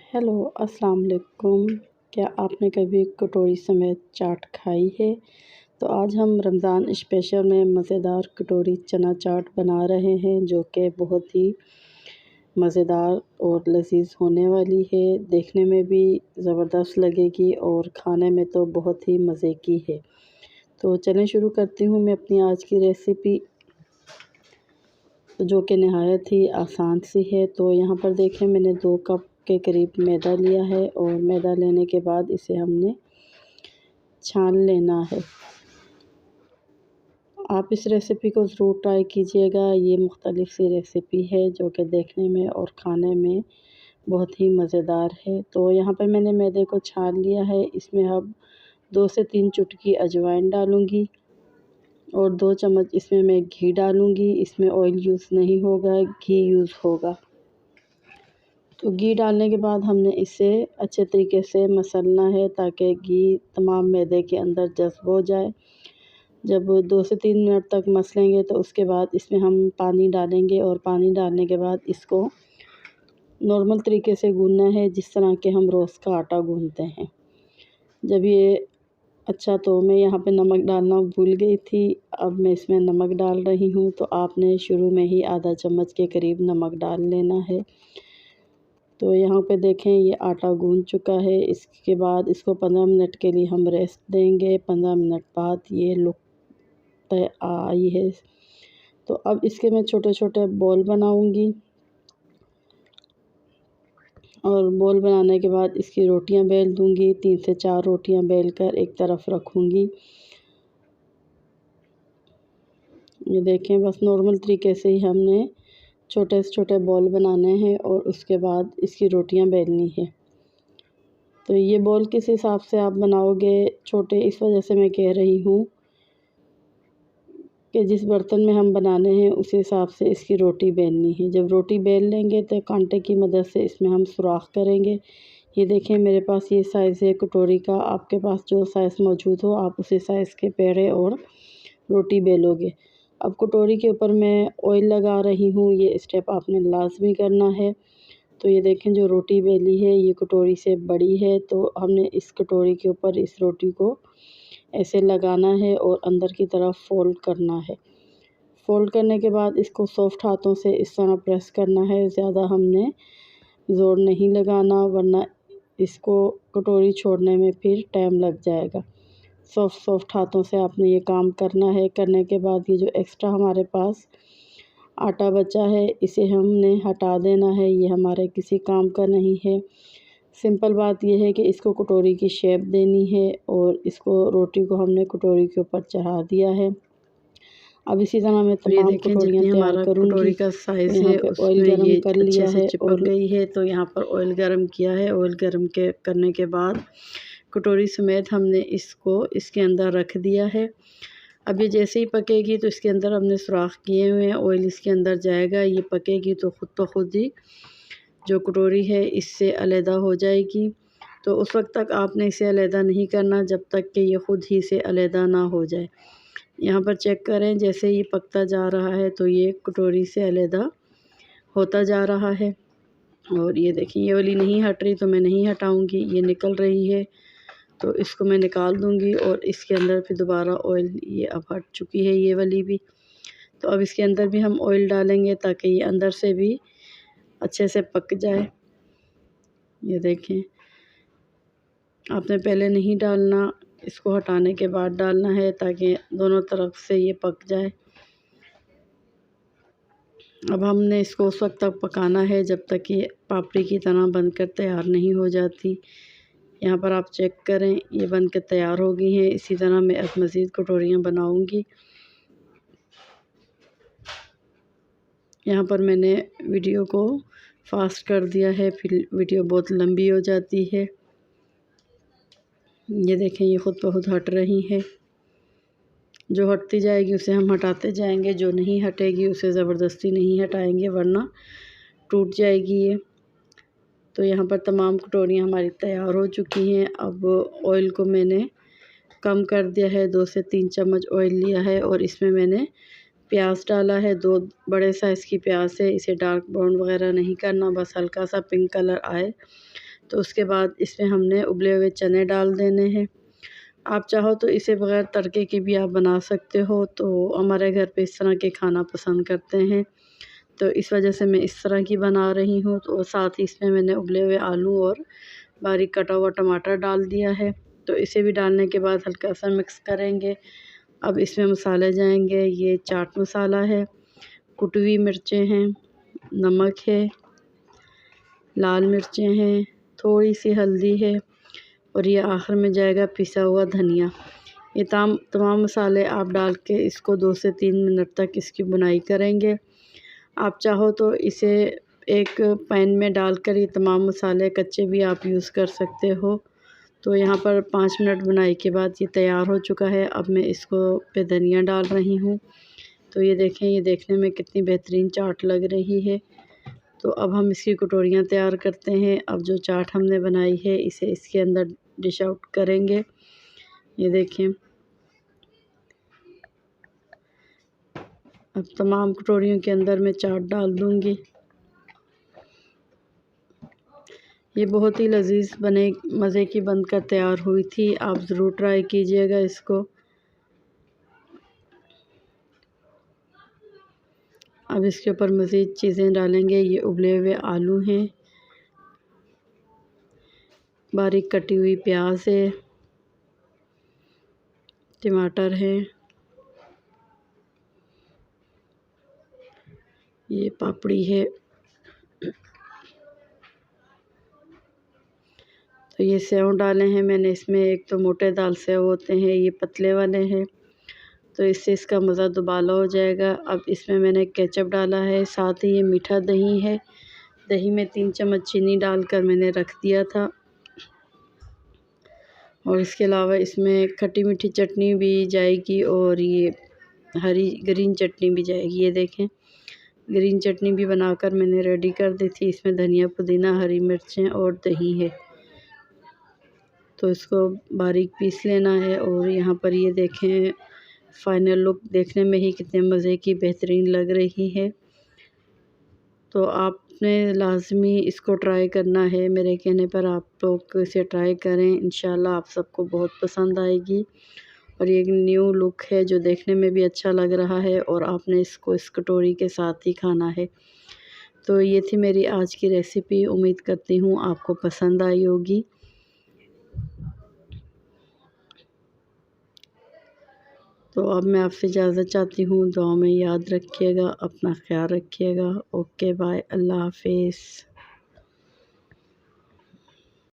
Hello, अस्सलाम वालेकुम। क्या आपने कभी कटोरी समेत चाट खाई है? तो आज हम रमज़ान स्पेशल में मज़ेदार कटोरी चना चाट बना रहे हैं, जो कि बहुत ही मज़ेदार और लज़ीज़ होने वाली है। देखने में भी ज़बरदस्त लगेगी और खाने में तो बहुत ही मज़े की है। तो चलें शुरू करती हूँ मैं अपनी आज की रेसिपी, जो कि नहायत ही आसान सी है। तो यहाँ पर देखें, मैंने 2 कप के करीब मैदा लिया है और मैदा लेने के बाद इसे हमने छान लेना है। आप इस रेसिपी को ज़रूर ट्राई कीजिएगा। ये मुख्तलिफ़ सी रेसिपी है जो कि देखने में और खाने में बहुत ही मज़ेदार है। तो यहाँ पर मैंने मैदे को छान लिया है। इसमें अब 2 से 3 चुटकी अजवाइन डालूँगी और 2 चम्मच इसमें मैं घी डालूँगी। इसमें ऑयल यूज़ नहीं होगा, घी यूज़ होगा। तो घी डालने के बाद हमने इसे अच्छे तरीके से मसलना है ताकि घी तमाम मैदे के अंदर जज़्ब हो जाए। जब 2 से 3 मिनट तक मसलेंगे तो उसके बाद इसमें हम पानी डालेंगे और पानी डालने के बाद इसको नॉर्मल तरीके से गूँथना है, जिस तरह के हम रोज़ का आटा गूँथते हैं। जब ये तो मैं यहाँ पे नमक डालना भूल गई थी। अब मैं इसमें नमक डाल रही हूँ। तो आपने शुरू में ही आधा चम्मच के करीब नमक डाल लेना है। तो यहाँ पे देखें, ये आटा गूँथ चुका है। इसके बाद इसको 15 मिनट के लिए हम रेस्ट देंगे। 15 मिनट बाद ये लुक आई है। तो अब इसके मैं छोटे-छोटे बॉल बनाऊँगी और बॉल बनाने के बाद इसकी रोटियां बेल दूँगी। 3 से 4 रोटियां बेलकर एक तरफ रखूँगी। ये देखें, बस नॉर्मल तरीके से ही हमने छोटे से छोटे बॉल बनाने हैं और उसके बाद इसकी रोटियां बेलनी है। तो ये बॉल किस हिसाब से आप बनाओगे छोटे, इस वजह से मैं कह रही हूँ कि जिस बर्तन में हम बनाने हैं उस हिसाब से इसकी रोटी बेलनी है। जब रोटी बेल लेंगे तो कांटे की मदद से इसमें हम सुराख करेंगे। ये देखें, मेरे पास ये साइज़ है कटोरी का। आपके पास जो साइज़ मौजूद हो आप उसी साइज़ के पेड़े और रोटी बेलोगे। अब कटोरी के ऊपर मैं ऑयल लगा रही हूँ। ये स्टेप आपने लाजमी करना है। तो ये देखें, जो रोटी बेली है ये कटोरी से बड़ी है, तो हमने इस कटोरी के ऊपर इस रोटी को ऐसे लगाना है और अंदर की तरफ फ़ोल्ड करना है। फ़ोल्ड करने के बाद इसको सॉफ्ट हाथों से इस तरह प्रेस करना है। ज़्यादा हमने ज़ोर नहीं लगाना, वरना इसको कटोरी छोड़ने में फिर टाइम लग जाएगा। सॉफ्ट हाथों से आपने ये काम करना है। करने के बाद ये जो एक्स्ट्रा हमारे पास आटा बचा है इसे हमने हटा देना है। ये हमारे किसी काम का नहीं है। सिंपल बात यह है कि इसको कटोरी की शेप देनी है और इसको रोटी को हमने कटोरी के ऊपर चढ़ा दिया है। अब इसी तरह मैं तमाम कटोरियाँ तैयार करूँगी। कटोरी का साइज़ यहाँ है पे ऑयल उसमें गरम ये कर अच्छे लिया से है चिपक और गई है। तो यहाँ पर ऑयल गरम किया है। ऑयल गरम करने के बाद कटोरी समेत हमने इसको इसके अंदर रख दिया है। अब ये जैसे ही पकेगी तो इसके अंदर हमने सुराख किए हुए हैं, ऑयल इसके अंदर जाएगा। ये पकेगी तो ख़ुद ब खुद ही जो कटोरी है इससे अलहदा हो जाएगी। तो उस वक्त तक आपने इसे अलहदा नहीं करना जब तक कि ये ख़ुद ही से अलहदा ना हो जाए। यहाँ पर चेक करें, जैसे ये पकता जा रहा है तो ये कटोरी से अलहदा होता जा रहा है। और ये देखिए, ये वाली नहीं हट रही तो मैं नहीं हटाऊँगी। ये निकल रही है तो इसको मैं निकाल दूँगी और इसके अंदर फिर दोबारा ऑयल, ये अब हट चुकी है ये वाली भी। तो अब इसके अंदर भी हम ऑयल डालेंगे ताकि ये अंदर से भी अच्छे से पक जाए। ये देखें, आपने पहले नहीं डालना, इसको हटाने के बाद डालना है ताकि दोनों तरफ से ये पक जाए। अब हमने इसको उस वक्त तक पकाना है जब तक ये पापड़ी की तरह बनकर तैयार नहीं हो जाती। यहाँ पर आप चेक करें, ये बनकर तैयार हो गई हैं। इसी तरह मैं अब मज़ीद कटोरियाँ बनाऊँगी। यहाँ पर मैंने वीडियो को फास्ट कर दिया है, फिर वीडियो बहुत लंबी हो जाती है। ये देखें, ये ख़ुद ब खुद हट रही है। जो हटती जाएगी उसे हम हटाते जाएंगे, जो नहीं हटेगी उसे ज़बरदस्ती नहीं हटाएंगे, वरना टूट जाएगी ये। तो यहाँ पर तमाम कटोरियाँ हमारी तैयार हो चुकी हैं। अब ऑयल को मैंने कम कर दिया है, 2 से 3 चम्मच ऑयल लिया है और इसमें मैंने प्याज डाला है। 2 बड़े साइज़ की प्याज है। इसे डार्क ब्राउन वगैरह नहीं करना, बस हल्का सा पिंक कलर आए तो उसके बाद इसमें हमने उबले हुए चने डाल देने हैं। आप चाहो तो इसे बग़ैर तड़के के भी आप बना सकते हो, तो हमारे घर पे इस तरह के खाना पसंद करते हैं, तो इस वजह से मैं इस तरह की बना रही हूँ। तो साथ ही इसमें मैंने उबले हुए आलू और बारीक कटा हुआ टमाटर डाल दिया है। तो इसे भी डालने के बाद हल्का सा मिक्स करेंगे। अब इसमें मसाले जाएंगे, ये चाट मसाला है, कुटी हुई मिर्चें हैं, नमक है, लाल मिर्चें हैं, थोड़ी सी हल्दी है और ये आखिर में जाएगा पिसा हुआ धनिया। ये तमाम मसाले आप डाल के इसको 2 से 3 मिनट तक इसकी भुनाई करेंगे। आप चाहो तो इसे एक पैन में डालकर ये तमाम मसाले कच्चे भी आप यूज़ कर सकते हो। तो यहाँ पर 5 मिनट भुनाई के बाद ये तैयार हो चुका है। अब मैं इसको पे धनिया डाल रही हूँ। तो ये देखें, ये देखने में कितनी बेहतरीन चाट लग रही है। तो अब हम इसकी कटोरियाँ तैयार करते हैं। अब जो चाट हमने बनाई है इसे इसके अंदर डिश आउट करेंगे। ये देखें, अब तमाम कटोरियों के अंदर मैं चाट डाल दूँगी। ये बहुत ही लज़ीज़ बने, मज़े की बनकर तैयार हुई थी। आप ज़रूर ट्राई कीजिएगा इसको। अब इसके ऊपर मज़ीद चीज़ें डालेंगे। ये उबले हुए आलू हैं, बारीक कटी हुई प्याज है, टमाटर है, ये पापड़ी है। तो ये सेव डाले हैं मैंने इसमें। एक तो मोटे दाल सेव होते हैं, ये पतले वाले हैं, तो इससे इसका मज़ा दुबाला हो जाएगा। अब इसमें मैंने केचप डाला है, साथ ही ये मीठा दही है। दही में 3 चम्मच चीनी डालकर मैंने रख दिया था और इसके अलावा इसमें खट्टी मीठी चटनी भी जाएगी और ये हरी ग्रीन चटनी भी जाएगी। ये देखें, ग्रीन चटनी भी बनाकर मैंने रेडी कर दी थी। इसमें धनिया, पुदीना, हरी मिर्चें और दही है। तो इसको बारीक पीस लेना है और यहाँ पर ये देखें, फ़ाइनल लुक देखने में ही कितने मज़े की बेहतरीन लग रही है। तो आपने लाज़मी इसको ट्राई करना है। मेरे कहने पर आप लोग इसे ट्राई करें, इंशाल्लाह आप सबको बहुत पसंद आएगी। और ये एक न्यू लुक है जो देखने में भी अच्छा लग रहा है और आपने इसको इस कटोरी के साथ ही खाना है। तो ये थी मेरी आज की रेसिपी। उम्मीद करती हूँ आपको पसंद आई होगी। तो अब मैं आपसे इजाज़त चाहती हूँ। दुआ में याद रखिएगा, अपना ख्याल रखिएगा। ओके बाय, अल्लाह हाफ़िज़।